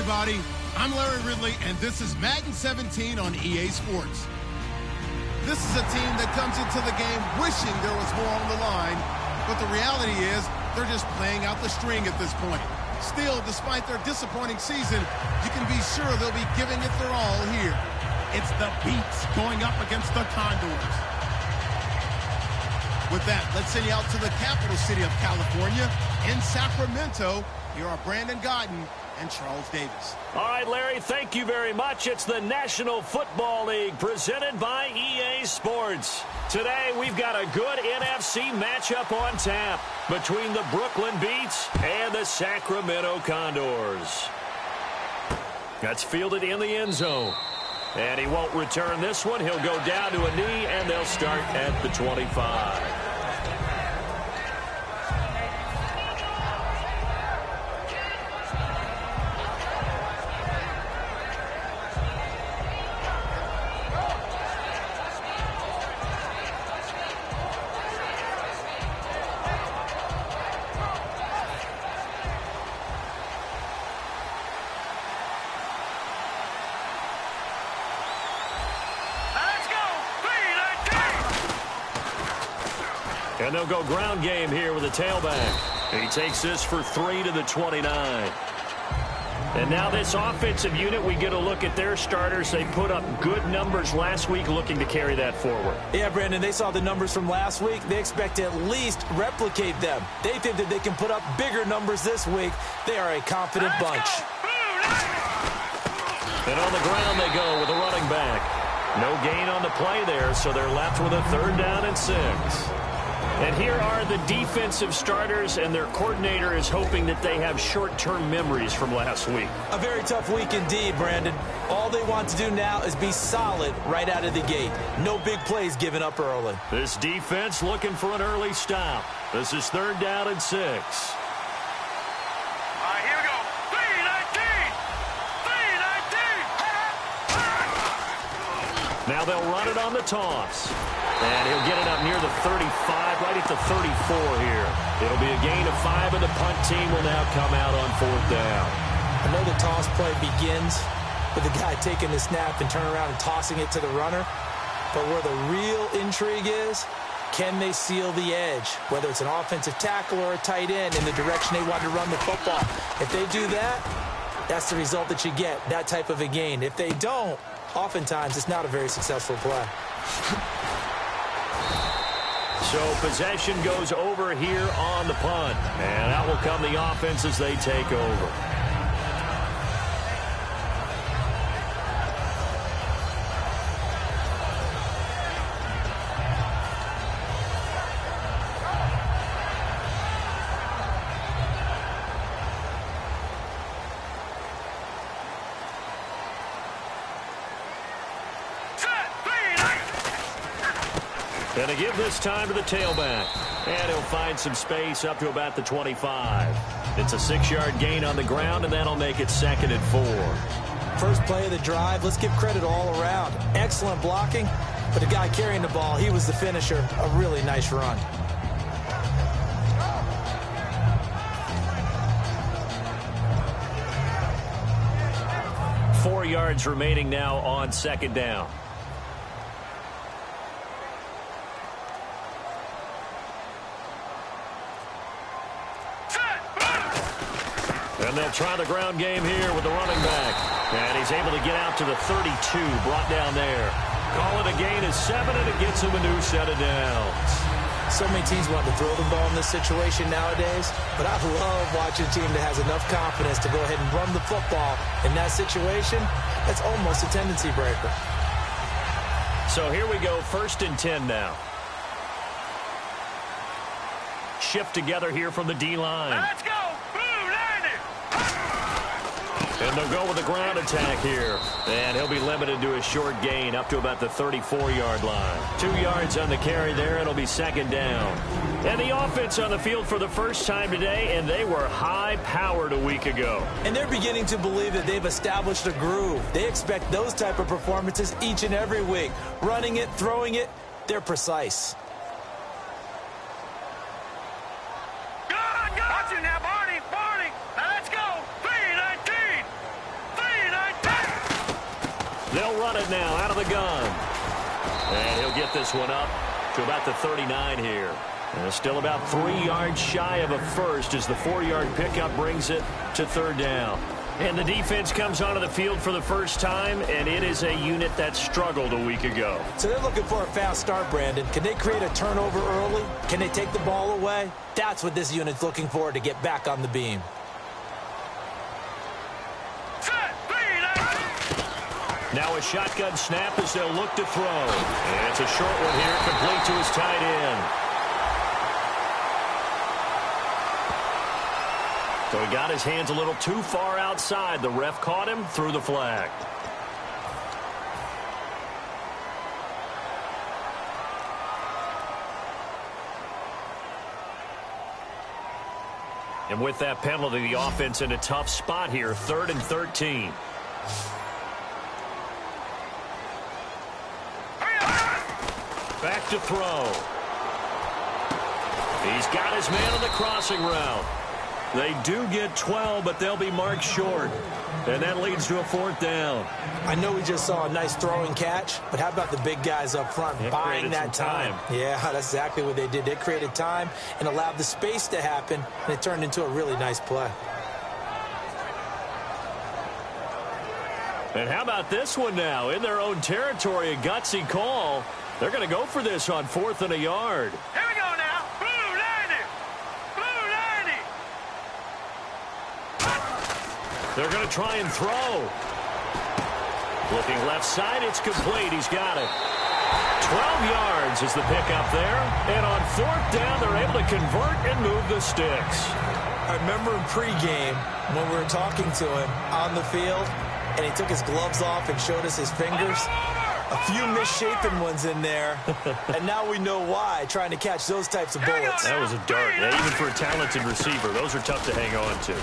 everybody. I'm Larry Ridley, and this is Madden 17 on EA Sports. This is a team that comes into the game wishing there was more on the line, but the reality is they're just playing out the string at this point. Still, despite their disappointing season, you can be sure they'll be giving it their all here. It's the Beats going up against the Condors. With that, let's send you out to the capital city of California, in Sacramento. Here are Brandon Godden and Charles Davis. All right, Larry, thank you very much. It's the National Football League presented by EA Sports. Today, we've got a good NFC matchup on tap between the Brooklyn Beats and the Sacramento Condors. That's fielded in the end zone. And he won't return this one. He'll go down to a knee, and they'll start at the 25. And they'll go ground game here with a tailback. He takes this for 3 to the 29. And now this offensive unit, we get a look at their starters. They put up good numbers last week, looking to carry that forward. Yeah, Brandon, they saw the numbers from last week. They expect to at least replicate them. They think that they can put up bigger numbers this week. They are a confident bunch. And on the ground they go with a running back. No gain on the play there, so they're left with a 3rd down and 6. And here are the defensive starters, and their coordinator is hoping that they have short-term memories from last week. A very tough week indeed, Brandon. All they want to do now is be solid right out of the gate. No big plays given up early. This defense looking for an early stop. This is 3rd down and 6. All right, here we go. 3-19. Now they'll run it on the toss. And he'll get it up near the 35, right at the 34 here. It'll be a gain of 5, and the punt team will now come out on 4th down. I know the toss play begins with the guy taking the snap and turning around and tossing it to the runner. But where the real intrigue is, can they seal the edge? Whether it's an offensive tackle or a tight end in the direction they want to run the football. If they do that, that's the result that you get, that type of a gain. If they don't, oftentimes it's not a very successful play. So possession goes over here on the punt. And out will come the offense as they take over. And to give this time to the tailback. And he'll find some space up to about the 25. It's a 6-yard gain on the ground, and that'll make it 2nd and 4. First play of the drive, let's give credit all around. Excellent blocking, but the guy carrying the ball, he was the finisher. A really nice run. Four yards remaining now on 2nd down. And they'll try the ground game here with the running back. And he's able to get out to the 32, brought down there. Call it a gain of 7, and it gets him a new set of downs. So many teams want to throw the ball in this situation nowadays, but I love watching a team that has enough confidence to go ahead and run the football. In that situation, that's almost a tendency breaker. So here we go, 1st and 10 now. Shift together here from the D-line. Let's go. And they'll go with the ground attack here. And he'll be limited to a short gain up to about the 34-yard line. 2 yards on the carry there. It'll be 2nd down. And the offense on the field for the first time today, and they were high-powered a week ago. And they're beginning to believe that they've established a groove. They expect those type of performances each and every week. Running it, throwing it, they're precise. Watch it now, Barney. Now let's go. 3-19. run it now out of the gun. And he'll get this one up to about the 39 here. And still about 3 yards shy of a first as the 4-yard pickup brings it to third down. And the defense comes onto the field for the first time, and it is a unit that struggled a week ago. So they're looking for a fast start, Brandon. Can they create a turnover early? Can they take the ball away? That's what this unit's looking for to get back on the beam. Now a shotgun snap as they'll look to throw. And it's a short one here, complete to his tight end. So he got his hands a little too far outside. The ref caught him, threw the flag. And with that penalty, the offense in a tough spot here, 3rd and 13. Back to throw. He's got his man on the crossing route. They do get 12, but they'll be marked short. And that leads to a 4th down. I know we just saw a nice throwing catch, but how about the big guys up front buying that time? Yeah, that's exactly what they did. They created time and allowed the space to happen, and it turned into a really nice play. And how about this one now? In their own territory, a gutsy call. They're going to go for this on 4th and a yard. Here we go now. Blue 90. Blue 90. They're going to try and throw. Looking left side, it's complete. He's got it. 12 yards is the pickup there. And on 4th down, they're able to convert and move the sticks. I remember in pregame when we were talking to him on the field, and he took his gloves off and showed us his fingers. A few misshapen ones in there, and now we know why, trying to catch those types of bullets. That was a dart. Yeah, even for a talented receiver, those are tough to hang on to.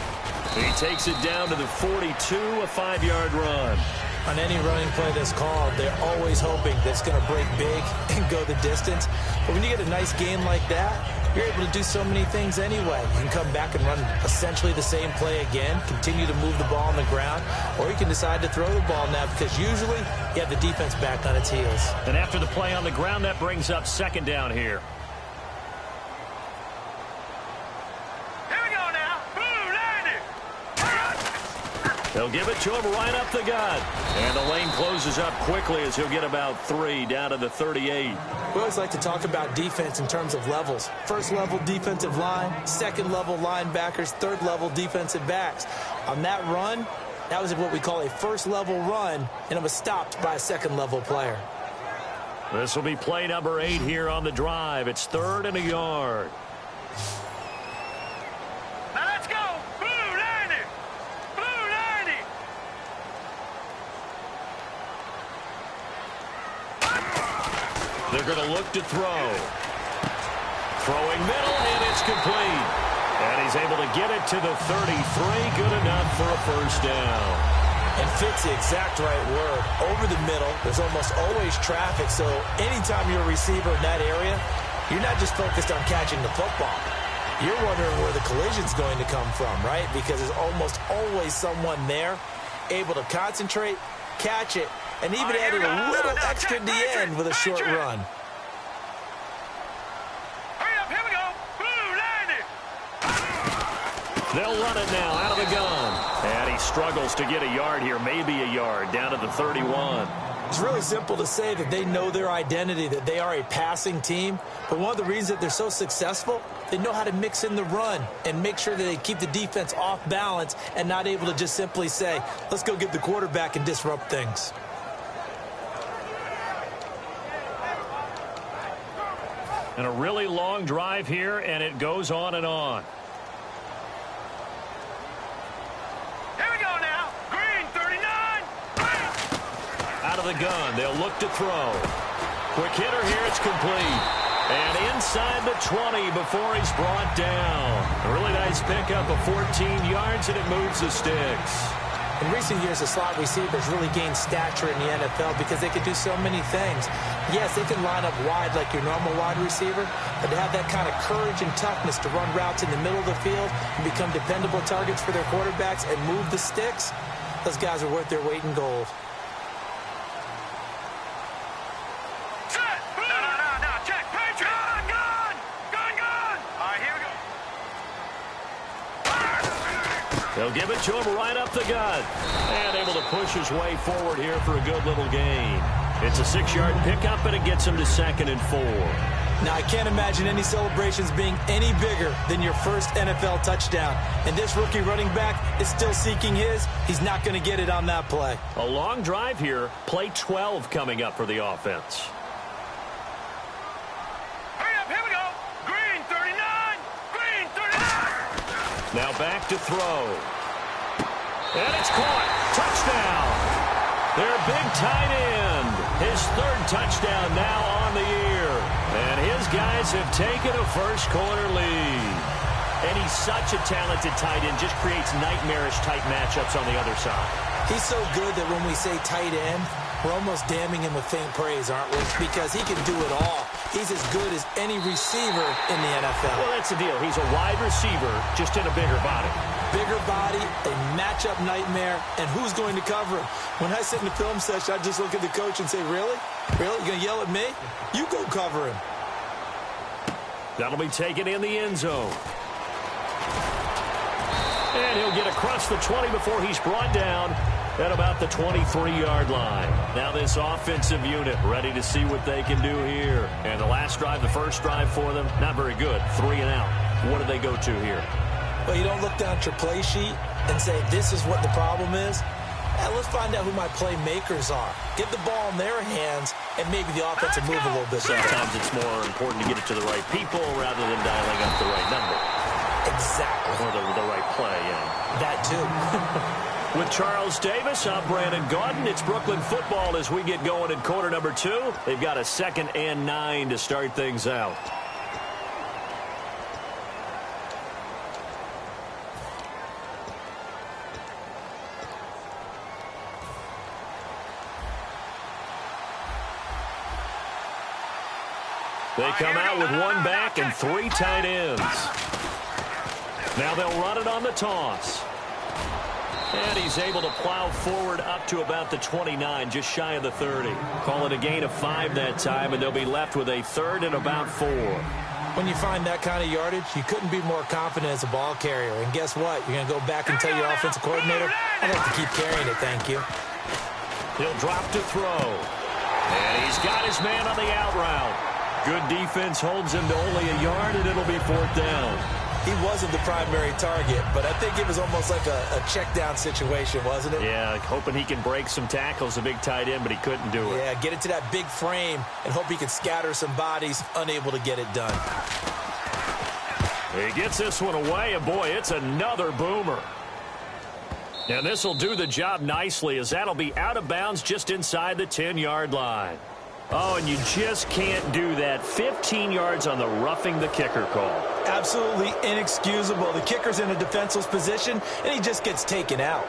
He takes it down to the 42, a 5-yard run. On any running play that's called, they're always hoping that it's going to break big and go the distance. But when you get a nice game like that, you're able to do so many things anyway. You can come back and run essentially the same play again, continue to move the ball on the ground, or you can decide to throw the ball now because usually you have the defense back on its heels. And after the play on the ground, that brings up 2nd down here. They'll give it to him right up the gut. And the lane closes up quickly as he'll get about 3 down to the 38. We always like to talk about defense in terms of levels. 1st level defensive line, 2nd level linebackers, 3rd level defensive backs. On that run, that was what we call a 1st level run, and it was stopped by a 2nd level player. This will be play number 8 here on the drive. It's 3rd and a yard. They're going to look to throw. Throwing middle, and it's complete. And he's able to get it to the 33. Good enough for a 1st down. And fits the exact right word. Over the middle, there's almost always traffic. So anytime you're a receiver in that area, you're not just focused on catching the football. You're wondering where the collision's going to come from, right? Because there's almost always someone there able to concentrate, catch it, and even added a little extra at the end with a short run. Hurry up, here we go. Blue 90. They'll run it now out of the gun. And he struggles to get a yard here, maybe a yard, down to the 31. It's really simple to say that they know their identity, that they are a passing team. But one of the reasons that they're so successful, they know how to mix in the run and make sure that they keep the defense off balance and not able to just simply say, let's go get the quarterback and disrupt things. And a really long drive here, and it goes on and on. Here we go now. Green 39. Out of the gun, they'll look to throw. Quick hitter here, it's complete. And inside the 20 before he's brought down. A really nice pickup of 14 yards, and it moves the sticks. In recent years, the slot receivers really gained stature in the NFL because they could do so many things. Yes, they can line up wide like your normal wide receiver, but to have that kind of courage and toughness to run routes in the middle of the field and become dependable targets for their quarterbacks and move the sticks, those guys are worth their weight in gold. They'll give it to him right up the gut. And able to push his way forward here for a good little gain. It's a 6-yard pickup, and it gets him to 2nd and 4. Now, I can't imagine any celebrations being any bigger than your first NFL touchdown. And this rookie running back is still seeking his. He's not going to get it on that play. A long drive here. Play 12 coming up for the offense. Hurry up, here we go. Green 39. Green 39. Now back to throw. And it's caught. Touchdown. Their big tight end. His 3rd touchdown now on the year. And his guys have taken a first-quarter lead. And he's such a talented tight end. Just creates nightmarish-type matchups on the other side. He's so good that when we say tight end, we're almost damning him with faint praise, aren't we? Because he can do it all. He's as good as any receiver in the NFL. Well, that's the deal. He's a wide receiver, just in a bigger body. Bigger body, a matchup nightmare, and who's going to cover him? When I sit in the film session, I just look at the coach and say, really? Really? You going to yell at me? You go cover him. That'll be taken in the end zone. And he'll get across the 20 before he's brought down at about the 23-yard line. Now this offensive unit ready to see what they can do here. And the last drive, the first drive for them, not very good. 3 and out. What do they go to here? Well, you don't look down at your play sheet and say, this is what the problem is. Let's find out who my playmakers are. Get the ball in their hands, and maybe the offense will move a little bit better. Sometimes it's more important to get it to the right people rather than dialing up the right number. Exactly. Or the right play, yeah. That too. With Charles Davis, I'm Brandon Gaudin. It's Brooklyn football as we get going in quarter number 2. They've got a 2nd and 9 to start things out. They come out with 1 back and 3 tight ends. Now they'll run it on the toss. And he's able to plow forward up to about the 29, just shy of the 30. Call it a gain of 5 that time, and they'll be left with a 3rd and about 4. When you find that kind of yardage, you couldn't be more confident as a ball carrier. And guess what? You're going to go back and tell your offensive coordinator, I'd like to keep carrying it, thank you. He'll drop to throw. And he's got his man on the out route. Good defense holds him to only a yard, and it'll be 4th down. He wasn't the primary target, but I think it was almost like a check-down situation, wasn't it? Yeah, hoping he can break some tackles, a big tight end, but he couldn't do it. Yeah, get it to that big frame and hope he can scatter some bodies, unable to get it done. He gets this one away, and boy, it's another boomer. And this will do the job nicely, as that'll be out of bounds just inside the 10-yard line. Oh, and you just can't do that. 15 yards on the roughing the kicker call. Absolutely inexcusable. The kicker's in a defenseless position, and he just gets taken out.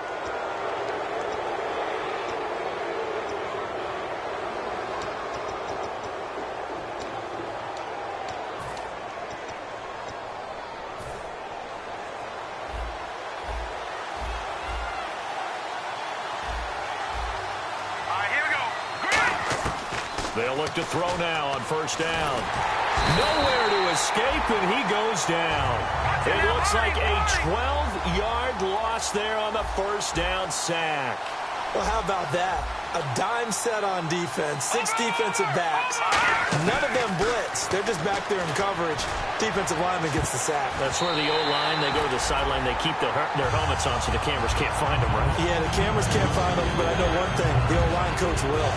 They'll look to throw now on 1st down. Nowhere to escape, and he goes down. It looks like a 12-yard loss there on the 1st down sack. Well, how about that? A dime set on defense, 6 defensive backs. None of them blitz. They're just back there in coverage. Defensive lineman gets the sack. That's where the O-line, they go to the sideline, they keep their helmets on so the cameras can't find them, right? Yeah, the cameras can't find them, but I know one thing. The O-line coach will.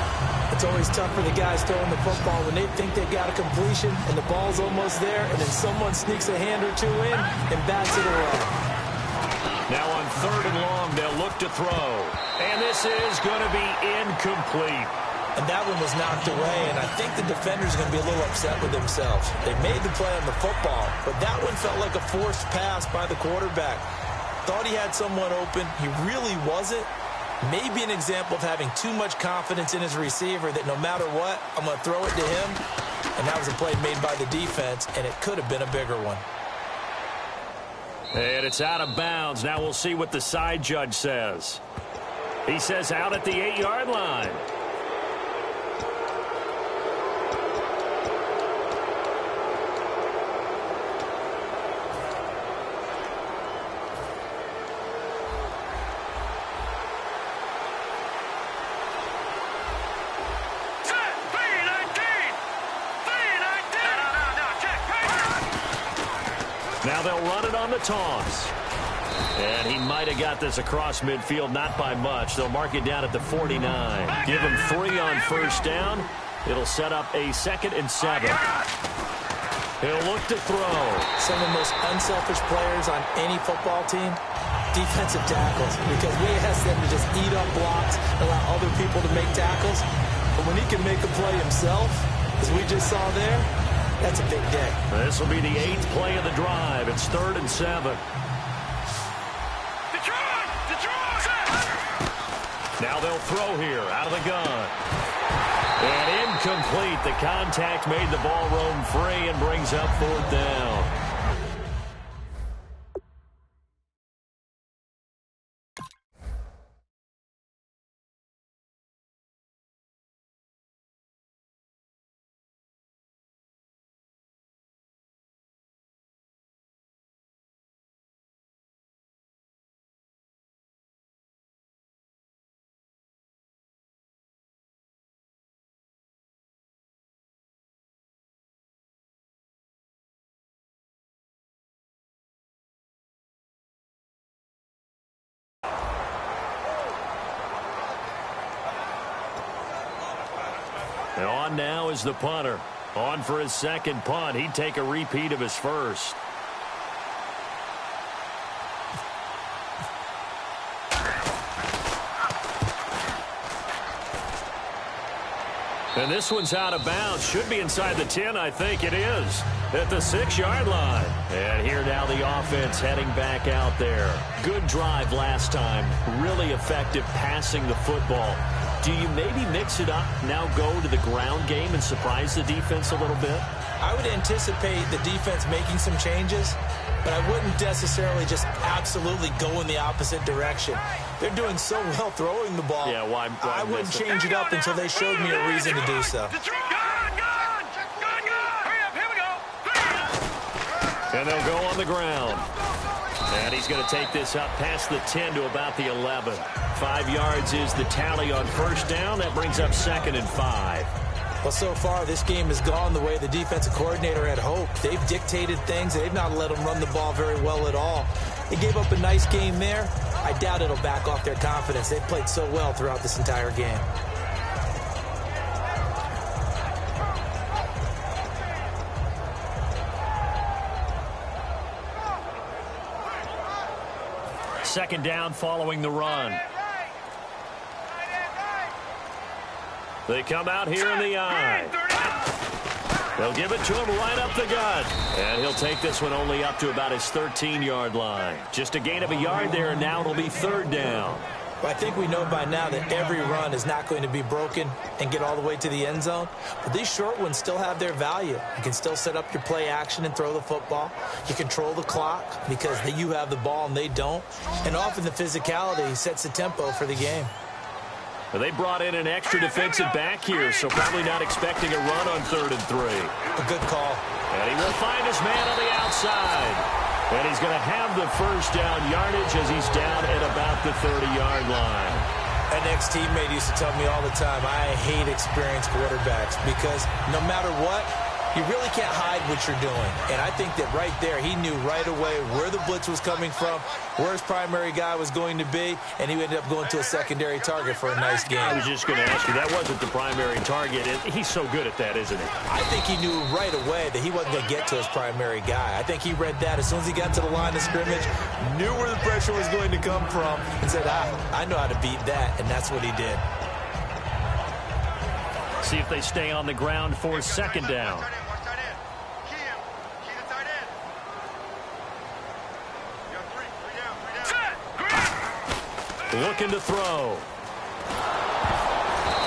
It's always tough for the guys throwing the football when they think they've got a completion and the ball's almost there, and then someone sneaks a hand or 2 in and bats it around. Now on 3rd and long, they'll look to throw. And this is going to be incomplete. And that one was knocked away, and I think the defenders are going to be a little upset with themselves. They made the play on the football, but that one felt like a forced pass by the quarterback. Thought he had someone open. He really wasn't. Maybe an example of having too much confidence in his receiver that no matter what, I'm going to throw it to him. And that was a play made by the defense, and it could have been a bigger one. And it's out of bounds. Now we'll see what the side judge says. He says out at the 8-yard line. they'll run it on the toss. And he might have got this across midfield, not by much. They'll mark it down at the 49. Give him 3 on first down. It'll set up a 2nd and 7. He'll look to throw. Some of the most unselfish players on any football team, defensive tackles, because we ask them to just eat up blocks, allow other people to make tackles. But when he can make a play himself, as we just saw there, that's a big day. This will be the 8th play of the drive. It's 3rd and 7. Now they'll throw here out of the gun. And incomplete. The contact made the ball roam free and brings up 4th down. And on now is the punter. On for his 2nd punt. He'd take a repeat of his first. And this one's out of bounds. Should be inside the 10, I think it is. At the 6-yard line. And here now the offense heading back out there. Good drive last time. Really effective passing the football. Do you maybe mix it up, now go to the ground game and surprise the defense a little bit? I would anticipate the defense making some changes, but I wouldn't necessarily just absolutely go in the opposite direction. They're doing so well throwing the ball. Yeah, why I wouldn't change it up until they showed me a reason to do so. And they'll go on the ground. And he's going to take this up past the 10 to about the 11. 5 yards is the tally on first down. That brings up 2nd and 5. Well, so far, this game has gone the way the defensive coordinator had hoped. They've dictated things. They've not let them run the ball very well at all. They gave up a nice game there. I doubt it'll back off their confidence. They've played so well throughout this entire game. Second down following the run. They come out here in the eye. They'll give it to him right up the gut. And he'll take this one only up to about his 13-yard line. Just a gain of a yard there, and now it'll be 3rd down. Well, I think we know by now that every run is not going to be broken and get all the way to the end zone. But these short ones still have their value. You can still set up your play action and throw the football. You control the clock because you have the ball and they don't. And often the physicality sets the tempo for the game. Well, they brought in an extra defensive back here, so probably not expecting a run on 3rd and 3. A good call. And he will find his man on the outside. And he's going to have the first down yardage as he's down at about the 30-yard line. An ex-teammate used to tell me all the time, I hate experienced quarterbacks because no matter what, you really can't hide what you're doing. And I think that right there, he knew right away where the blitz was coming from, where his primary guy was going to be, and he ended up going to a secondary target for a nice game. I was just going to ask you, that wasn't the primary target. He's so good at that, isn't he? I think he knew right away that he wasn't going to get to his primary guy. I think he read that as soon as he got to the line of scrimmage, knew where the pressure was going to come from, and said, I know how to beat that, and that's what he did. See if they stay on the ground for 2nd down. Looking to throw.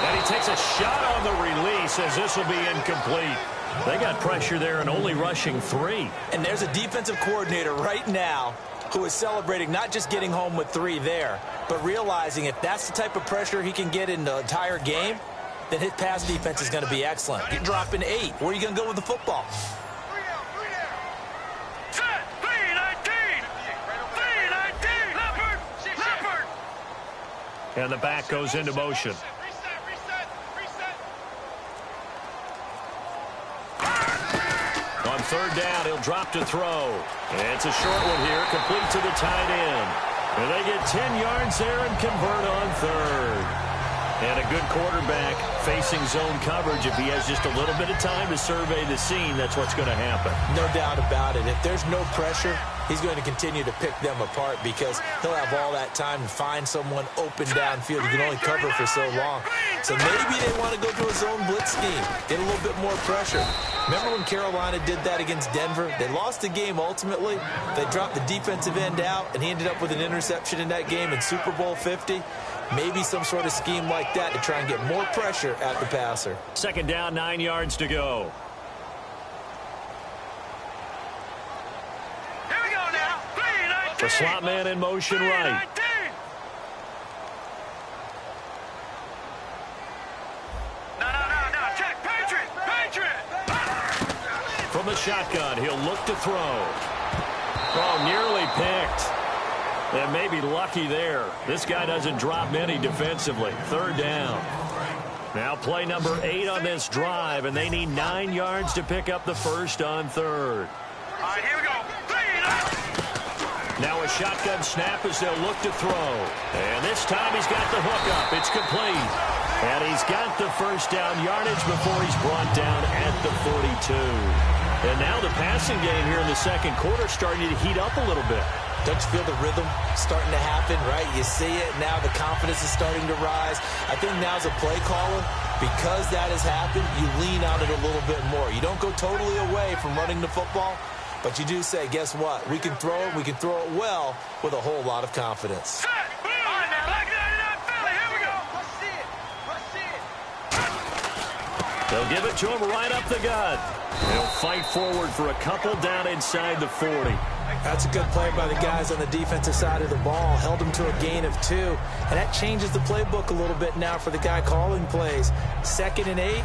And he takes a shot on the release as this will be incomplete. They got pressure there and only rushing 3. And there's a defensive coordinator right now who is celebrating not just getting home with 3 there, but realizing if that's the type of pressure he can get in the entire game, then his pass defense is going to be excellent. You're dropping 8. Where are you going to go with the football? And the back goes into motion. On third down, he'll drop to throw. And it's a short one here, complete to the tight end. And they get 10 yards there and convert on third. And a good quarterback facing zone coverage. If he has just a little bit of time to survey the scene, that's what's going to happen. No doubt about it. If there's no pressure, he's going to continue to pick them apart because he'll have all that time to find someone open downfield. You can only cover for so long. So maybe they want to go to a zone blitz scheme, get a little bit more pressure. Remember when Carolina did that against Denver? They lost the game ultimately. They dropped the defensive end out, and he ended up with an interception in that game in Super Bowl 50. Maybe some sort of scheme like that to try and get more pressure at the passer. Second down, 9 yards to go. Here we go now. 3-19. The slot man in motion right. 3-19. No. Check. Patriot. From the shotgun, he'll look to throw. Oh, nearly picked. And maybe lucky there. This guy doesn't drop many defensively. Third down. Now play number 8 on this drive, and they need 9 yards to pick up the first on third. All right, here we go. 3-19. Now a shotgun snap as they'll look to throw. And this time he's got the hook up. It's complete. And he's got the first down yardage before he's brought down at the 42. And now the passing game here in the second quarter starting to heat up a little bit. Don't you feel the rhythm starting to happen, right? You see it. Now the confidence is starting to rise. I think now as a play caller, because that has happened, you lean on it a little bit more. You don't go totally away from running the football, but you do say, guess what? We can throw it. We can throw it well with a whole lot of confidence. Set. All right, now, like that, Philly. Here we go. They'll give it to him right up the gut. They'll fight forward for a couple down inside the 40. That's a good play by the guys on the defensive side of the ball. Held him to a gain of 2. And that changes the playbook a little bit now for the guy calling plays. 2nd and 8.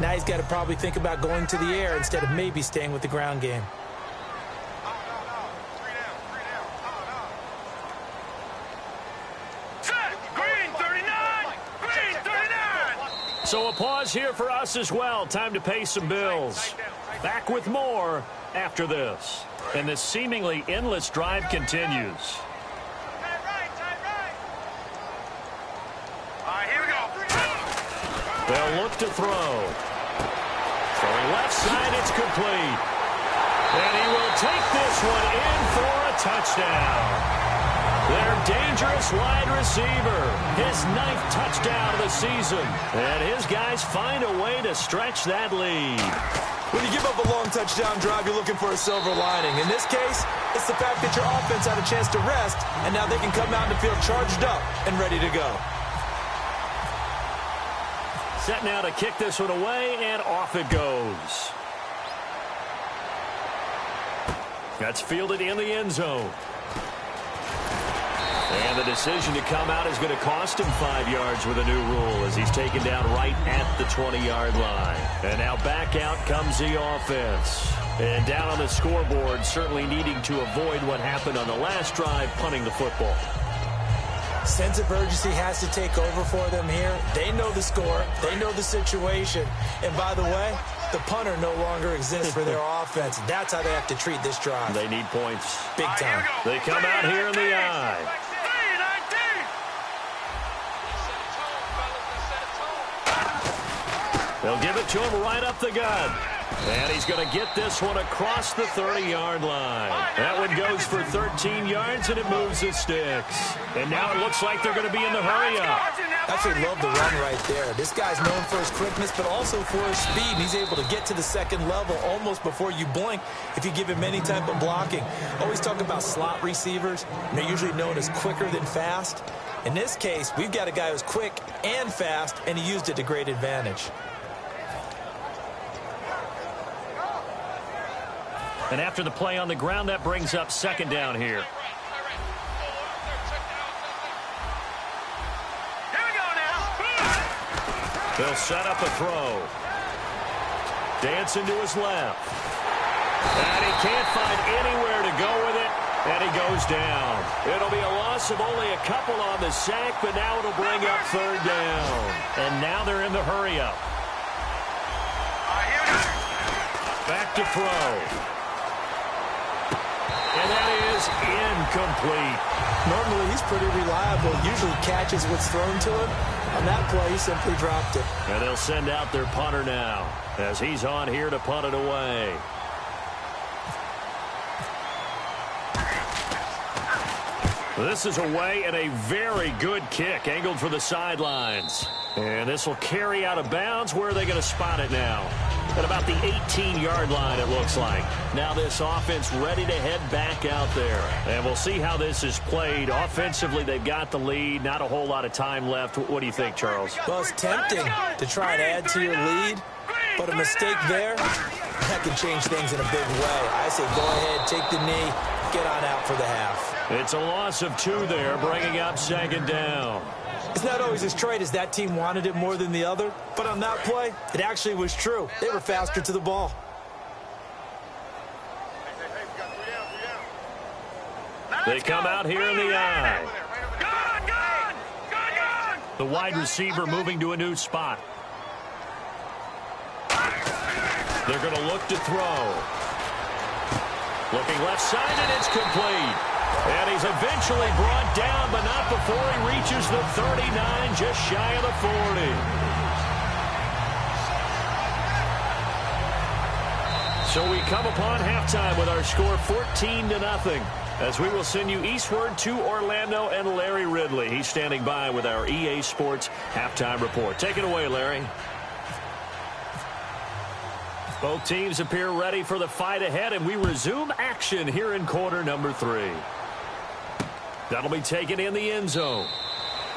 Now he's got to probably think about going to the air instead of maybe staying with the ground game. Set. Green 39. Green 39. So a pause here for us as well. Time to pay some bills. Back with more after this. And this seemingly endless drive continues. Tight right. All right, here we go. They'll look to throw. Throwing left side, it's complete. And he will take this one in for a touchdown. Their dangerous wide receiver. His 9th touchdown of the season. And his guys find a way to stretch that lead. When you give up a long touchdown drive, you're looking for a silver lining. In this case, it's the fact that your offense had a chance to rest, and now they can come out and feel charged up and ready to go. Set now to kick this one away, and off it goes. That's fielded in the end zone. And the decision to come out is going to cost him 5 yards with a new rule as he's taken down right at the 20-yard line. And now back out comes the offense. And down on the scoreboard, certainly needing to avoid what happened on the last drive, punting the football. Sense of urgency has to take over for them here. They know the score. They know the situation. And by the way, the punter no longer exists for their offense. That's how they have to treat this drive. They need points. Big time. They come out here in the eye. They'll give it to him right up the gut. And he's going to get this one across the 30-yard line. That one goes for 13 yards, and it moves the sticks. And now it looks like they're going to be in the hurry-up. Actually love the run right there. This guy's known for his quickness, but also for his speed. He's able to get to the second level almost before you blink if you give him any type of blocking. Always talk about slot receivers. They're usually known as quicker than fast. In this case, we've got a guy who's quick and fast, and he used it to great advantage. And after the play on the ground, that brings up second down here. Here we go now. They'll set up a throw. Dancing to his left. And he can't find anywhere to go with it, and he goes down. It'll be a loss of only a couple on the sack, but now it'll bring up third down. And now they're in the hurry-up. Back to throw. And that is incomplete. Normally, he's pretty reliable. Usually catches what's thrown to him. On that play, he simply dropped it. And they'll send out their punter now as he's on here to punt it away. This is away and a very good kick angled for the sidelines. And this will carry out of bounds. Where are they going to spot it now? At about the 18-yard line, it looks like. Now this offense ready to head back out there. And we'll see how this is played. Offensively, they've got the lead. Not a whole lot of time left. What do you think, Charles? Well, it's tempting to try and add to your lead, but a mistake there, that can change things in a big way. I say go ahead, take the knee, get on out for the half. It's a loss of 2 there, bringing up second down. It's not always as straight as that team wanted it more than the other, but on that play, it actually was true. They were faster to the ball. They come out here in the eye. The wide receiver moving to a new spot. They're going to look to throw. Looking left side, and it's complete. And he's eventually brought down, but not before he reaches the 39, just shy of the 40. So we come upon halftime with our score 14-0. As we will send you eastward to Orlando and Larry Ridley. He's standing by with our EA Sports halftime report. Take it away, Larry. Both teams appear ready for the fight ahead, and we resume action here in quarter number 3. That'll be taken in the end zone.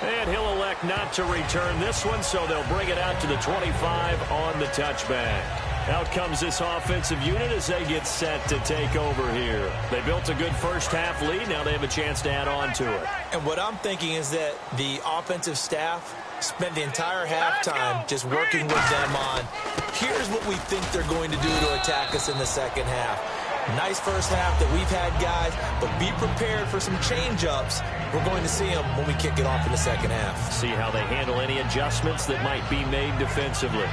And he'll elect not to return this one, so they'll bring it out to the 25 on the touchback. Out comes this offensive unit as they get set to take over here. They built a good first-half lead. Now they have a chance to add on to it. And what I'm thinking is that the offensive staff spent the entire halftime just working with them on, here's what we think they're going to do to attack us in the second half. Nice first half that we've had, guys, but be prepared for some change-ups. We're going to see them when we kick it off in the second half. See how they handle any adjustments that might be made defensively.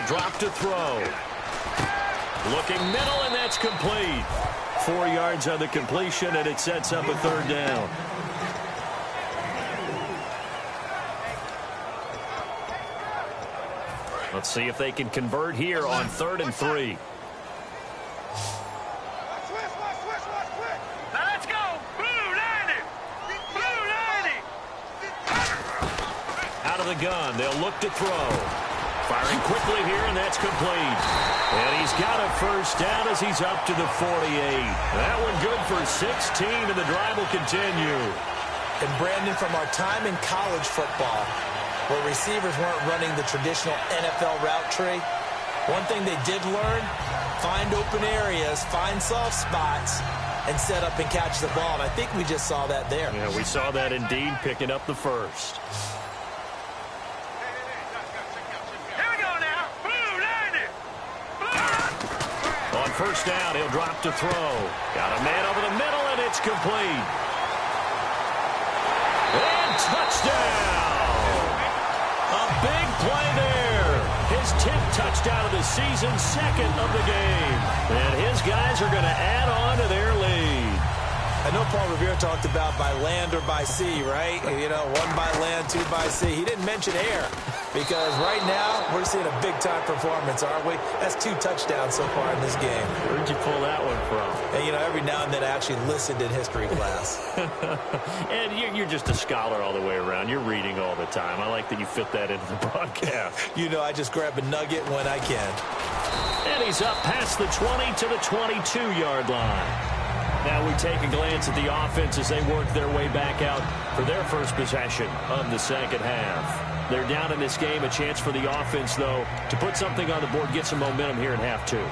Drop to throw. Looking middle, and that's complete. 4 yards on the completion, and it sets up a third down. Let's see if they can convert here on 3rd and 3. Now let's go. Blue 90. Blue 90. Out of the gun, they'll look to throw. Firing quickly here, and that's complete. And he's got a first down as he's up to the 48. That one good for 16, and the drive will continue. And Brandon, from our time in college football, where receivers weren't running the traditional NFL route tree, one thing they did learn, find open areas, find soft spots, and set up and catch the ball. And I think we just saw that there. Yeah, we saw that indeed, picking up the first. First down, he'll drop to throw. Got a man over the middle, and it's complete. And touchdown! A big play there. His 10th touchdown of the season, 2nd of the game. And his guys are going to add on to their lead. I know Paul Revere talked about by land or by sea, right? You know, 1 by land, 2 by sea. He didn't mention air because right now we're seeing a big-time performance, aren't we? That's 2 touchdowns so far in this game. Where'd you pull that one from? And, you know, every now and then I actually listened in history class. And you're just a scholar all the way around. You're reading all the time. I like that you fit that into the broadcast. You know, I just grab a nugget when I can. And he's up past the 20 to the 22-yard line. Now we take a glance at the offense as they work their way back out for their first possession of the second half. They're down in this game. A chance for the offense, though, to put something on the board, get some momentum here in half two.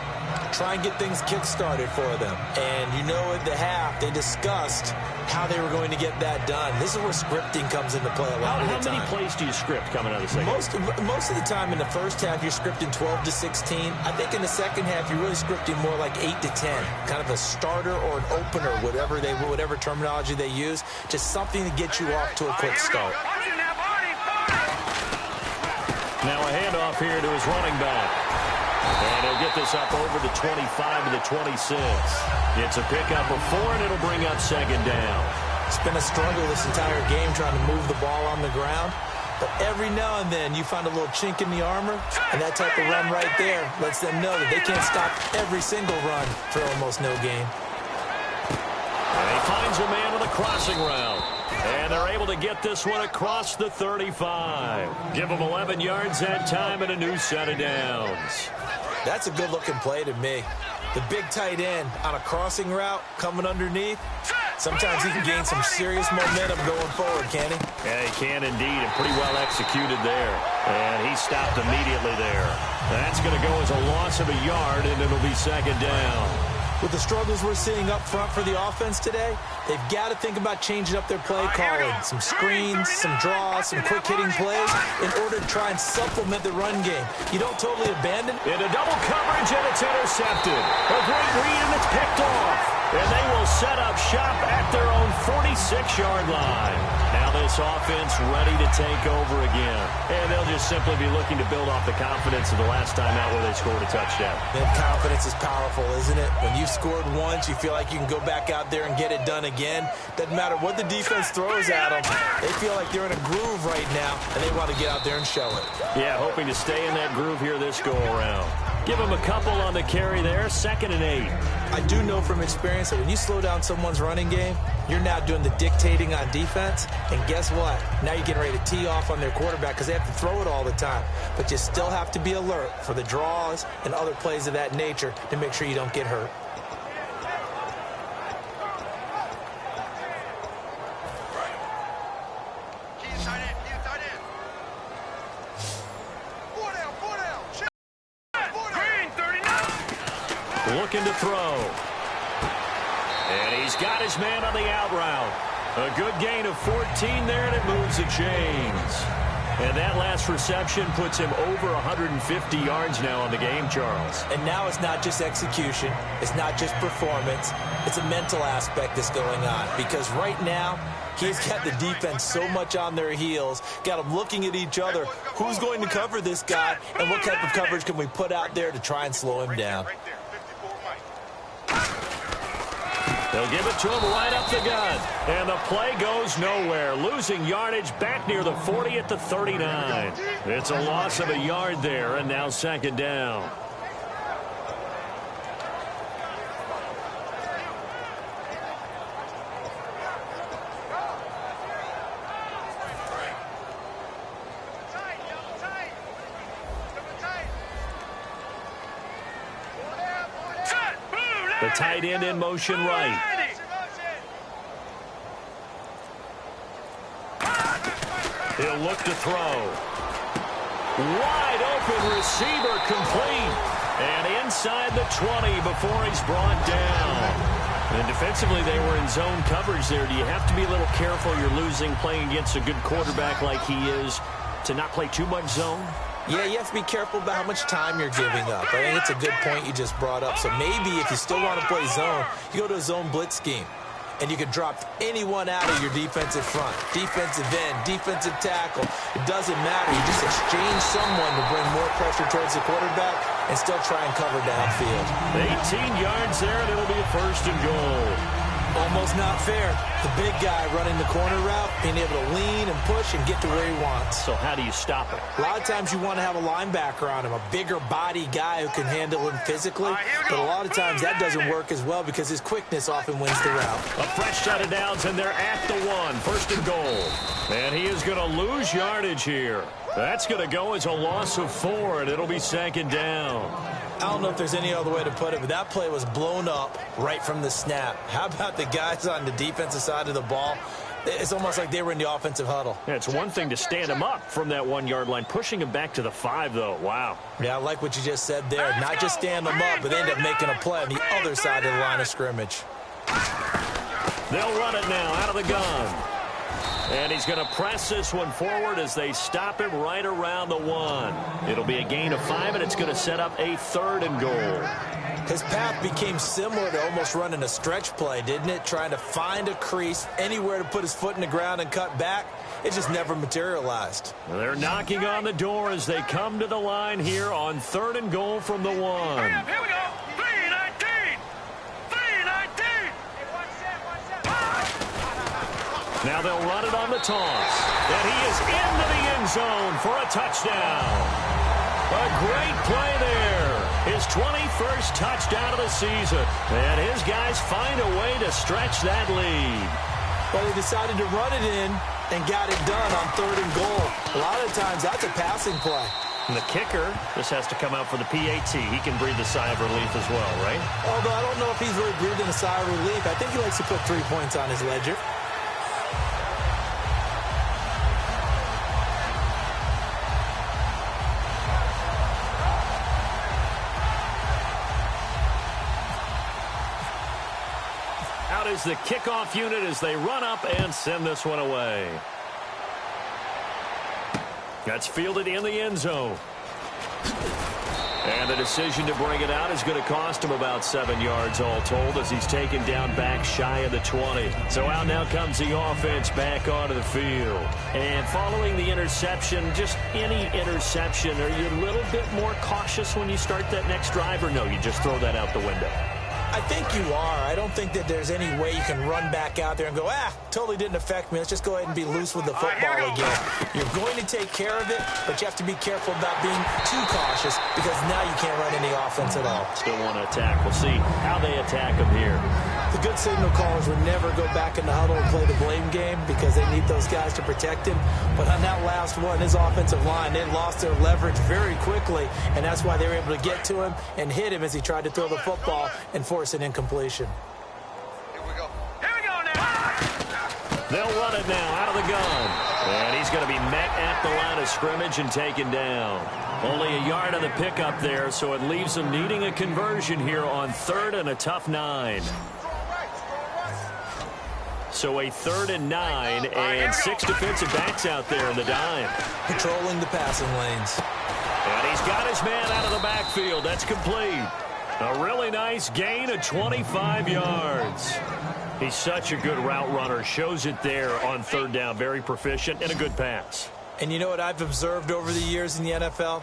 Try and get things kick-started for them. And you know at the half, they discussed how they were going to get that done. This is where scripting comes into play a lot of the time. How many plays do you script coming out of the second half? Most of the time in the first half, you're scripting 12 to 16. I think in the second half, you're really scripting more like 8 to 10. Kind of a starter or an opener, whatever terminology they use. Just something to get you off to a quick start. Now a handoff here to his running back. And he'll get this up over the 25 to the 26. It's a pickup of 4, and it'll bring up second down. It's been a struggle this entire game trying to move the ball on the ground. But every now and then you find a little chink in the armor, and that type of run right there lets them know that they can't stop every single run for almost no gain. And he finds a man with a crossing route. And they're able to get this one across the 35. Give them 11 yards that time and a new set of downs. That's a good-looking play to me. The big tight end on a crossing route coming underneath. Sometimes he can gain some serious momentum going forward, can he? Yeah, he can indeed, and pretty well executed there. And he stopped immediately there. That's going to go as a loss of a yard, and it'll be second down. With the struggles we're seeing up front for the offense today, they've got to think about changing up their play calling. Some screens, some draws, some quick-hitting plays in order to try and supplement the run game. You don't totally abandon. Into double coverage, and it's intercepted. A great read, and it's picked off. And they will set up shop at their own 46-yard line. Now this offense ready to take over again. And they'll just simply be looking to build off the confidence of the last time out where they scored a touchdown. And confidence is powerful, isn't it? When you've scored once, you feel like you can go back out there and get it done again. Doesn't matter what the defense throws at them. They feel like they're in a groove right now, and they want to get out there and show it. Yeah, hoping to stay in that groove here this go-around. Give them a couple on the carry there, 2nd and 8. I do know from experience that when you slow down someone's running game, you're now doing the dictating on defense. And guess what? Now you're getting ready to tee off on their quarterback because they have to throw it all the time. But you still have to be alert for the draws and other plays of that nature to make sure you don't get hurt. Looking to throw. And he's got his man on the out route. A good gain of 14 there, and it moves the chains. And that last reception puts him over 150 yards now on the game, Charles. And now it's not just execution. It's not just performance. It's a mental aspect that's going on. Because right now, he's got the defense so much on their heels, got them looking at each other. Who's going to cover this guy, and what type of coverage can we put out there to try and slow him down? They'll give it to him right up the gut. And the play goes nowhere. Losing yardage back near the 40 at the 39. It's a loss of a yard there, and now second down. The tight end in motion right. He'll look to throw. Wide open receiver complete. And inside the 20 before he's brought down. And defensively, they were in zone coverage there. Do you have to be a little careful? You're losing playing against a good quarterback like he is to not play too much zone? Yeah, you have to be careful about how much time you're giving up. I think it's a good point you just brought up. So maybe if you still want to play zone, you go to a zone blitz scheme. And you can drop anyone out of your defensive front. Defensive end, defensive tackle. It doesn't matter. You just exchange someone to bring more pressure towards the quarterback and still try and cover downfield. 18 yards there, and it'll be a 1st and goal. Almost not fair. The big guy running the corner route, being able to lean and push and get to where he wants. So how do you stop it? A lot of times you want to have a linebacker on him, a bigger body guy who can handle him physically. But a lot of times that doesn't work as well because his quickness often wins the route. A fresh set of downs, and they're at the 1. 1st and goal. And he is going to lose yardage here. That's going to go as a loss of 4, and it'll be second down. I don't know if there's any other way to put it, but that play was blown up right from the snap. How about the guys on the defensive side of the ball? It's almost like they were in the offensive huddle. Yeah, it's one thing to stand him up from that 1-yard line. Pushing him back to the 5, though. Wow. Yeah, I like what you just said there. Not just stand them up, but they end up making a play on the other side of the line of scrimmage. They'll run it now out of the gun. And he's going to press this one forward as they stop him right around the 1. It'll be a gain of 5, and it's going to set up a 3rd and goal. His path became similar to almost running a stretch play, didn't it? Trying to find a crease, anywhere to put his foot in the ground and cut back. It just never materialized. Well, they're knocking on the door as they come to the line here on 3rd and goal from the 1. Here we go. 319. 319. Now they'll run it on the toss. And he is into the end zone for a touchdown. A great play there. His 21st touchdown of the season. And his guys find a way to stretch that lead. Well, they decided to run it in and got it done on 3rd and goal. A lot of times, that's a passing play. And the kicker, this has to come out for the PAT. He can breathe a sigh of relief as well, right? Although I don't know if he's really breathing a sigh of relief. I think he likes to put 3 points on his ledger. Out is the kickoff unit as they run up and send this one away. That's fielded in the end zone. And the decision to bring it out is going to cost him about 7 yards all told as he's taken down back shy of the 20. So out now comes the offense back onto the field. And following the interception, just any interception, are you a little bit more cautious when you start that next drive, or no, you just throw that out the window? I think you are. I don't think that there's any way you can run back out there and go, totally didn't affect me. Let's just go ahead and be loose with the football again. You're going to take care of it, but you have to be careful about being too cautious because now you can't run any offense at all. Still want to attack. We'll see how they attack him here. The good signal callers would never go back in the huddle and play the blame game because they need those guys to protect him. But on that last one, his offensive line, they lost their leverage very quickly, and that's why they were able to get to him and hit him as he tried to throw the football and force an incompletion. Here we go now. They'll run it now out of the gun. And he's going to be met at the line of scrimmage and taken down. Only a yard on the pickup there, so it leaves them needing a conversion here on 3rd and a tough 9. So a 3rd and 9 and 6 defensive backs out there in the dime. Patrolling the passing lanes. And he's got his man out of the backfield. That's complete. A really nice gain of 25 yards. He's such a good route runner. Shows it there on 3rd down. Very proficient and a good pass. And you know what I've observed over the years in the NFL?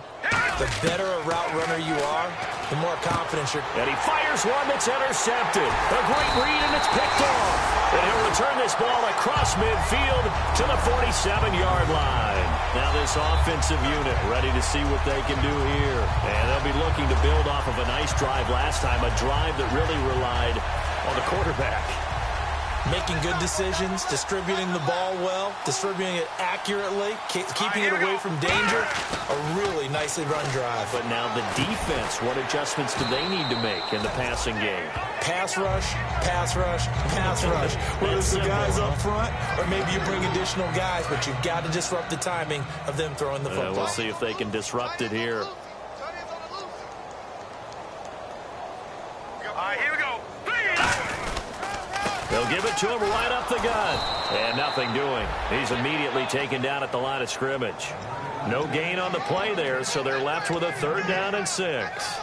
The better a route runner you are, the more confidence you're... And he fires one that's intercepted. A great read, and it's picked off. And he'll return this ball across midfield to the 47-yard line. Now this offensive unit ready to see what they can do here. And they'll be looking to build off of a nice drive last time, a drive that really relied on the quarterback. Making good decisions, distributing the ball well, distributing it accurately, keeping it away from danger. A really nicely run drive. But now the defense, what adjustments do they need to make in the passing game? Pass rush, pass rush, pass rush. Whether it's the guys up front or maybe you bring additional guys, but you've got to disrupt the timing of them throwing the football. We'll see if they can disrupt it here. Here we go. They'll give it to him right up the gut. And nothing doing. He's immediately taken down at the line of scrimmage. No gain on the play there, so they're left with a 3rd down and 6.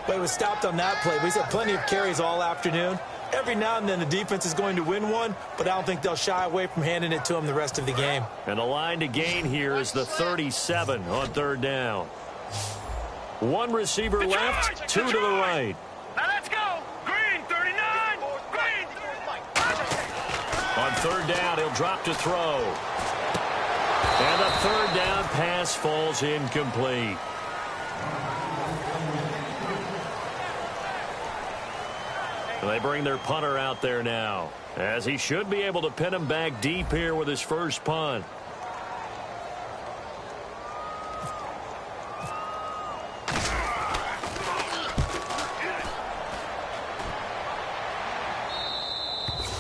But he was stopped on that play. But he's had plenty of carries all afternoon. Every now and then the defense is going to win one, but I don't think they'll shy away from handing it to him the rest of the game. And the line to gain here is the 37 on 3rd down. One receiver left, 2 to the right. Now let's go. Green 39. Green 39. On 3rd down, he'll drop to throw. And the 3rd down pass falls incomplete. They bring their punter out there now, as he should be able to pin him back deep here with his first punt.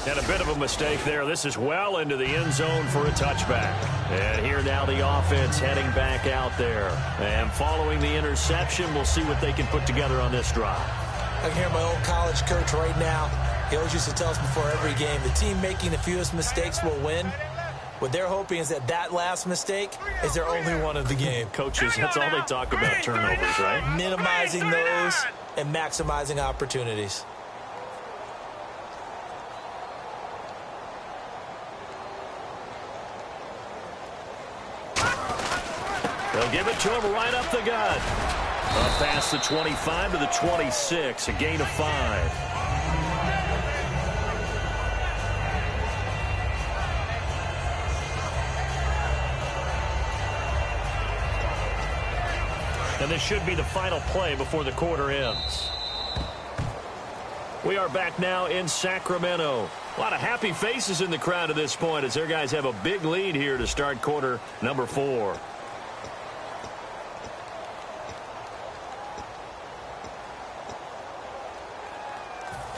And a bit of a mistake there. This is well into the end zone for a touchback. And here now the offense heading back out there. And following the interception, we'll see what they can put together on this drive. I can hear my old college coach right now. He always used to tell us before every game, the team making the fewest mistakes will win. What they're hoping is that last mistake is their only one of the game. Coaches, that's all they talk about, turnovers, right? Minimizing those and maximizing opportunities. They'll give it to him right up the gut. Up past the 25 to the 26, a gain of 5. And this should be the final play before the quarter ends. We are back now in Sacramento. A lot of happy faces in the crowd at this point as their guys have a big lead here to start quarter number 4.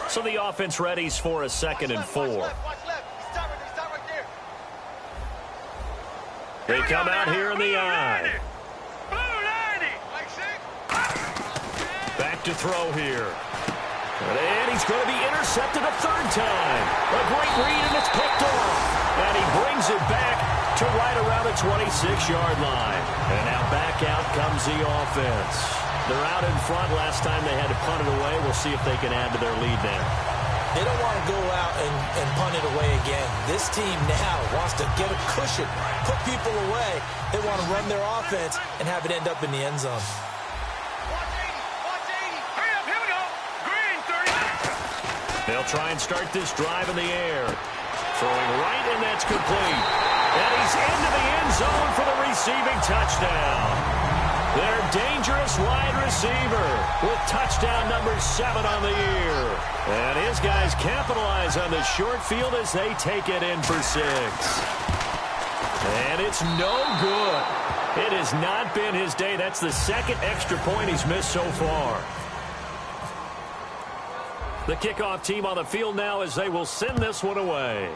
So the offense readies for a 2nd and 4. They come out here in the I. Back to throw here. And he's going to be intercepted a 3rd time. A great read, and it's picked off. And he brings it back to right around the 26-yard line. And now back out comes the offense. They're out in front. Last time they had to punt it away. We'll see if they can add to their lead now. They don't want to go out and punt it away again. This team now wants to get a cushion, put people away. They want to run their offense and have it end up in the end zone. They'll try and start this drive in the air. Throwing right, and that's complete. And he's into the end zone for the receiving touchdown. Their dangerous wide receiver with touchdown number 7 on the year. And his guys capitalize on the short field as they take it in for 6. And it's no good. It has not been his day. That's the 2nd extra point he's missed so far. The kickoff team on the field now as they will send this one away.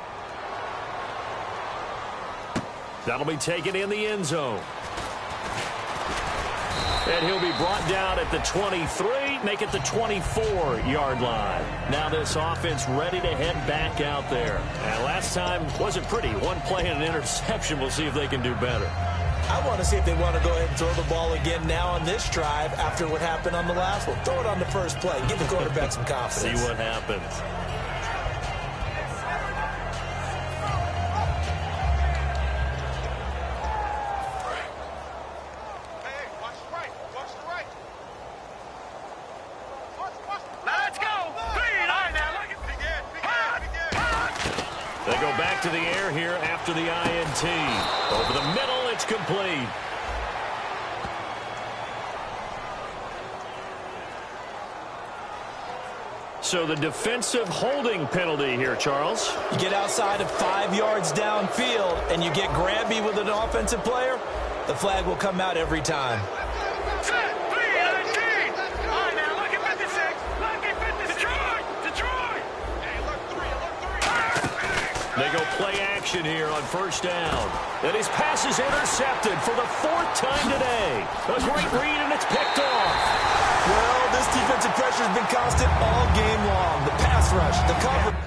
That'll be taken in the end zone. And he'll be brought down at the 23, make it the 24-yard line. Now this offense ready to head back out there. And last time wasn't pretty. One play and an interception. We'll see if they can do better. I want to see if they want to go ahead and throw the ball again now on this drive after what happened on the last one. Throw it on the first play. Give the quarterback some confidence. See what happens. They go back to the air here after the INT. Over the middle, it's complete. So the defensive holding penalty here, Charles. You get outside of 5 yards downfield and you get grabby with an offensive player, the flag will come out every time. They go play action here on first down. And his pass is intercepted for the 4th time today. A great read, and it's picked off. Well, this defensive pressure has been constant all game long. The pass rush, the cover.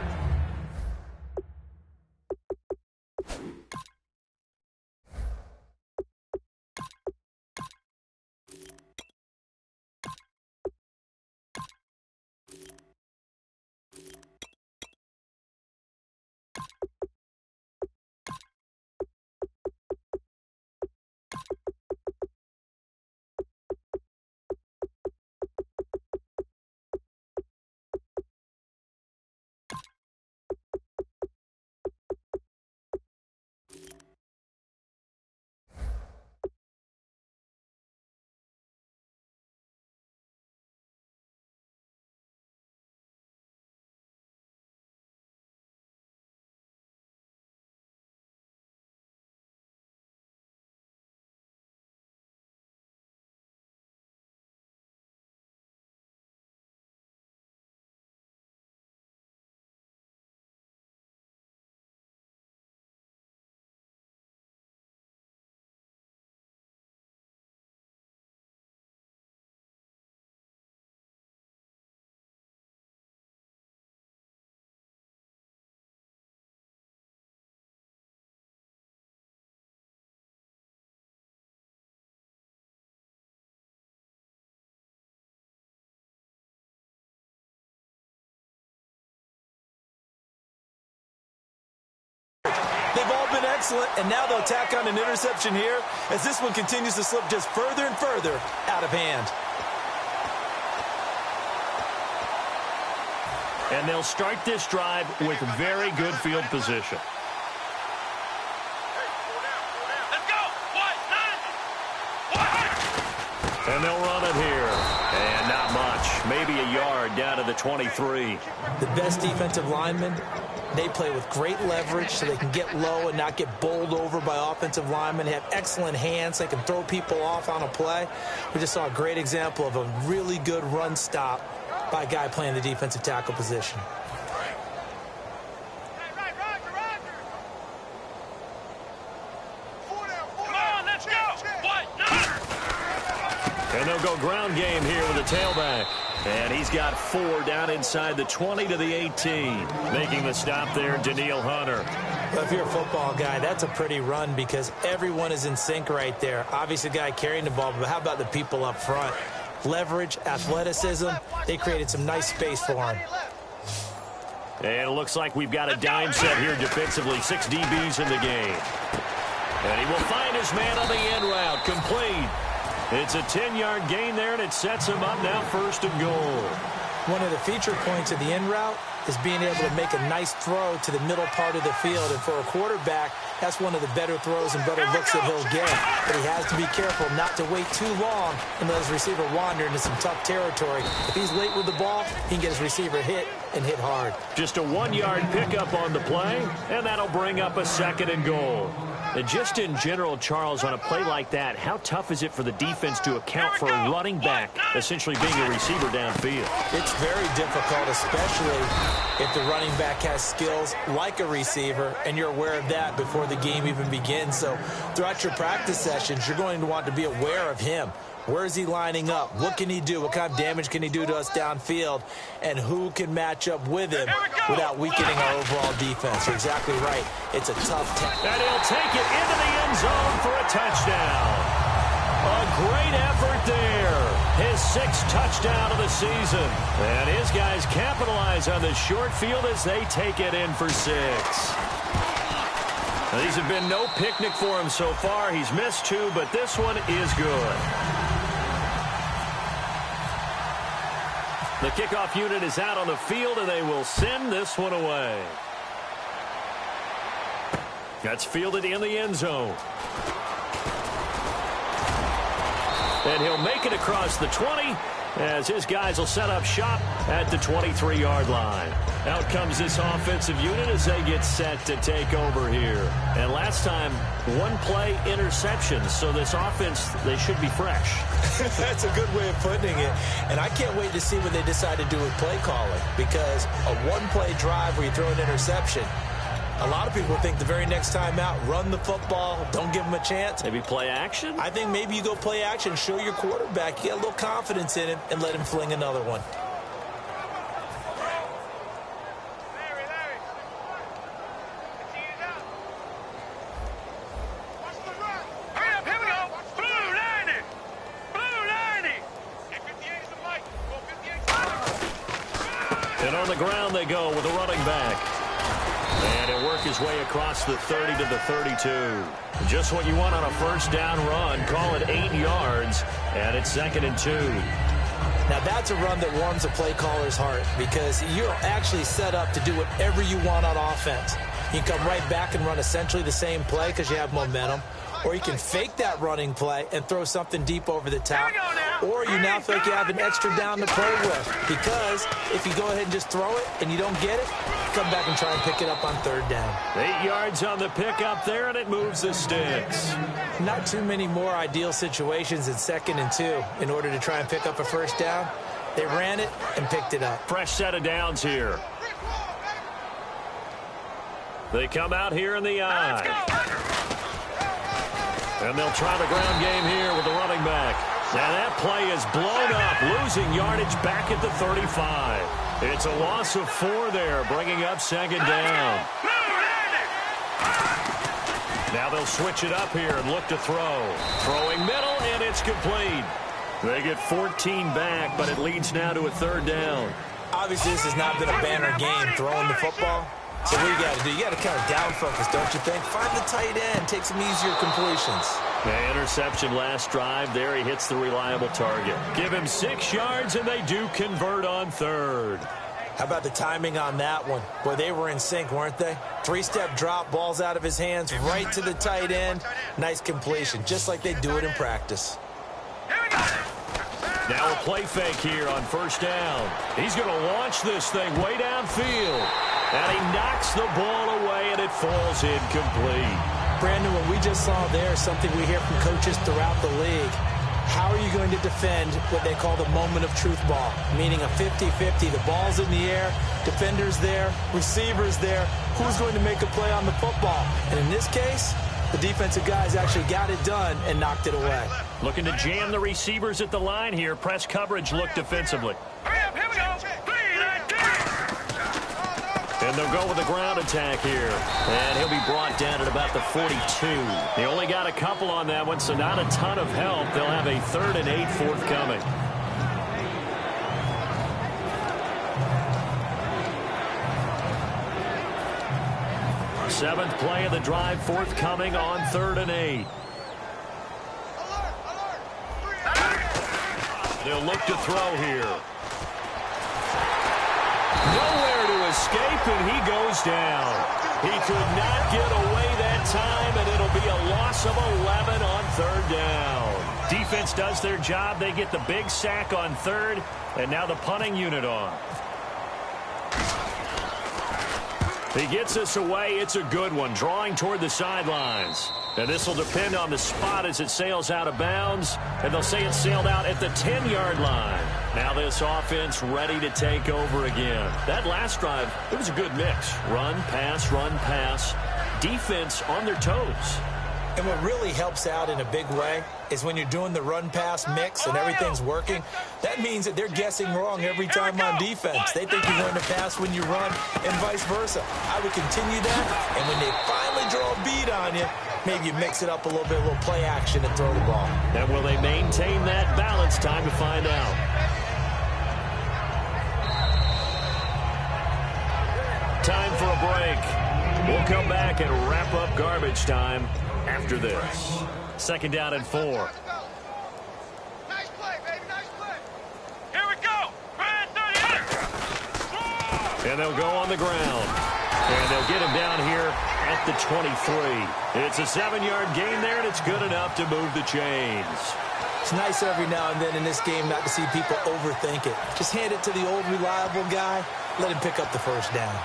excellent, and now they'll tack on an interception here as this one continues to slip just further and further out of hand. And they'll start this drive with very good field position. Let's go. And they'll run it here. And not much. Maybe a yard down to the 23. The best defensive linemen, they play with great leverage so they can get low and not get bowled over by offensive linemen. They have excellent hands. They can throw people off on a play. We just saw a great example of a really good run stop by a guy playing the defensive tackle position. And they'll go ground game here with a tailback. And he's got 4 down inside the 20 to the 18. Making the stop there, Daniil Hunter. Well, if you're a football guy, that's a pretty run because everyone is in sync right there. Obviously, the guy carrying the ball, but how about the people up front? Leverage, athleticism, they created some nice space for him. And it looks like we've got a dime set here defensively. 6 DBs in the game. And he will find his man on the end route. Complete. It's a 10-yard gain there, and it sets him up now 1st and goal. One of the feature points of the end route is being able to make a nice throw to the middle part of the field. And for a quarterback, that's one of the better throws and better looks that he'll get. But he has to be careful not to wait too long and let his receiver wander into some tough territory. If he's late with the ball, he can get his receiver hit and hit hard. Just a 1-yard pickup on the play, and that'll bring up a 2nd and goal. And just in general, Charles, on a play like that, how tough is it for the defense to account for a running back essentially being a receiver downfield? It's very difficult, especially if the running back has skills like a receiver, and you're aware of that before the game even begins. So throughout your practice sessions, you're going to want to be aware of him. Where is he lining up? What can he do? What kind of damage can he do to us downfield? And who can match up with him without weakening our overall defense? You're exactly right. It's a tough task. And he'll take it into the end zone for a touchdown. A great effort there. His 6th touchdown of the season. And his guys capitalize on the short field as they take it in for 6. Now, these have been no picnic for him so far. He's missed 2, but this one is good. The kickoff unit is out on the field, and they will send this one away. That's fielded in the end zone. And he'll make it across the 20 as his guys will set up shop at the 23-yard line. Out comes this offensive unit as they get set to take over here. And last time, 1-play interceptions, so this offense, they should be fresh. That's a good way of putting it. And I can't wait to see what they decide to do with play calling, because a 1-play drive where you throw an interception, a lot of people think the very next time out, run the football, don't give them a chance. Maybe play action? I think maybe you go play action, show your quarterback, you get a little confidence in him, and let him fling another one. And on the ground they go with a running back. And he'll work his way across the 30 to the 32. Just what you want on a 1st down run. Call it 8 yards, and it's 2nd and 2. Now, that's a run that warms a play caller's heart because you're actually set up to do whatever you want on offense. You can come right back and run essentially the same play because you have momentum. Or you can fake that running play and throw something deep over the top. Or you now feel like you have an extra down to play with. Because if you go ahead and just throw it and you don't get it, come back and try and pick it up on 3rd down. 8 yards on the pickup there, and it moves the sticks. Not too many more ideal situations in 2nd and 2 in order to try and pick up a 1st down. They ran it and picked it up. Fresh set of downs here. They come out here in the eye. And they'll try the ground game here with the running back. And that play is blown up, losing yardage back at the 35. It's a loss of 4 there, bringing up 2nd down. Now they'll switch it up here and look to throw. Throwing middle, and it's complete. They get 14 back, but it leads now to a 3rd down. Obviously, this has not been a banner game throwing the football. So what you got to do? You got to kind of down focus, don't you think? Find the tight end. Take some easier completions. The interception last drive. There he hits the reliable target. Give him 6 yards, and they do convert on third. How about the timing on that one? Boy, they were in sync, weren't they? 3-step drop, balls out of his hands, right to the tight end. Nice completion, just like they do it in practice. Now a play fake here on first down. He's going to launch this thing way downfield. And he knocks the ball away, and it falls incomplete. Brandon, what we just saw there is something we hear from coaches throughout the league. How are you going to defend what they call the moment of truth ball, meaning a 50-50? The ball's in the air, defenders there, receivers there. Who's going to make a play on the football? And in this case, the defensive guys actually got it done and knocked it away. Looking to jam the receivers at the line here. Press coverage look defensively. Hurry up, here we go. 3-19. And they'll go with a ground attack here. And he'll be brought down at about the 42. They only got a couple on that one, so not a ton of help. They'll have a 3rd and 8 forthcoming. Our 7th play of the drive forthcoming on 3rd and 8. They'll look to throw here. Nowhere to escape, and he goes down. He could not get away that time, and it'll be a loss of 11 on 3rd down. Defense does their job. They get the big sack on 3rd, and now the punting unit on. He gets us away. It's a good one, drawing toward the sidelines. And this will depend on the spot as it sails out of bounds. And they'll say it sailed out at the 10-yard line. Now this offense ready to take over again. That last drive, it was a good mix. Run, pass. Defense on their toes. And what really helps out in a big way is when you're doing the run-pass mix and everything's working, that means that they're guessing wrong every time on defense. They think you're going to pass when you run and vice versa. I would continue that, and when they finally draw a beat on you, maybe you mix it up a little bit, a little play action and throw the ball. And will they maintain that balance? Time to find out. Time for a break. We'll come back and wrap up garbage time after this. 2nd down and 4. Nice play, baby, nice play. Here we go. Brand 38. And they'll go on the ground. And they'll get him down here at the 23. It's a 7-yard gain there, and it's good enough to move the chains. It's nice every now and then in this game not to see people overthink it. Just hand it to the old reliable guy. Let him pick up the first down.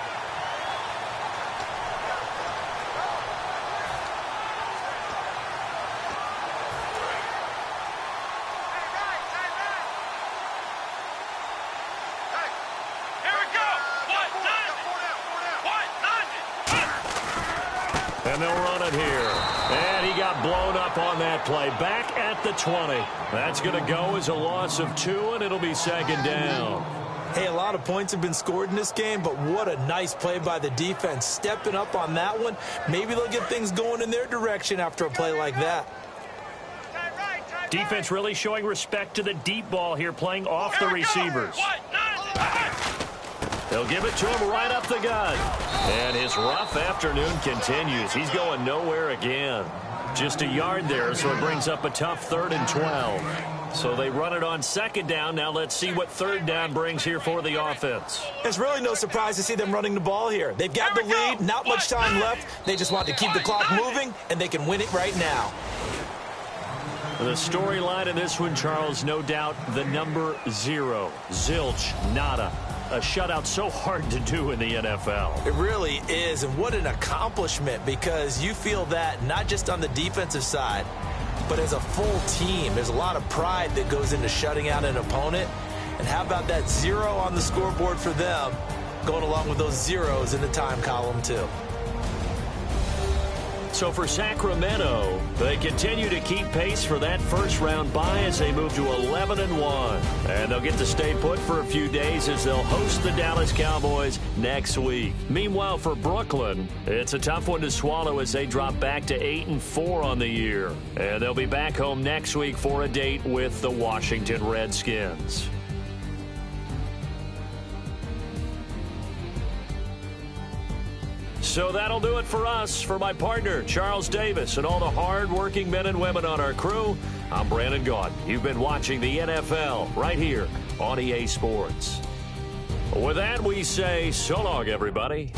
And they'll run it here. And he got blown up on that play. Back at the 20. That's going to go as a loss of 2, and it'll be 2nd down. Hey, a lot of points have been scored in this game, but what a nice play by the defense. Stepping up on that one. Maybe they'll get things going in their direction after a play like that. Defense really showing respect to the deep ball here, playing off the receivers. They'll give it to him right up the gut. And his rough afternoon continues. He's going nowhere again. Just a yard there, so it brings up a tough 3rd and 12. So they run it on 2nd down. Now let's see what 3rd down brings here for the offense. It's really no surprise to see them running the ball here. They've got the lead, not much time left. They just want to keep the clock moving, and they can win it right now. The storyline in this one, Charles, no doubt the number 0. Zilch, nada. A shutout so hard to do in the NFL. It really is, and what an accomplishment, because you feel that not just on the defensive side, but as a full team. There's a lot of pride that goes into shutting out an opponent. And how about that 0 on the scoreboard for them, going along with those zeros in the time column too. So for Sacramento, they continue to keep pace for that first-round bye as they move to 11-1. And they'll get to stay put for a few days as they'll host the Dallas Cowboys next week. Meanwhile, for Brooklyn, it's a tough one to swallow as they drop back to 8-4 on the year. And they'll be back home next week for a date with the Washington Redskins. So that'll do it for us. For my partner, Charles Davis, and all the hard-working men and women on our crew, I'm Brandon Gaudin. You've been watching the NFL right here on EA Sports. With that, we say so long, everybody.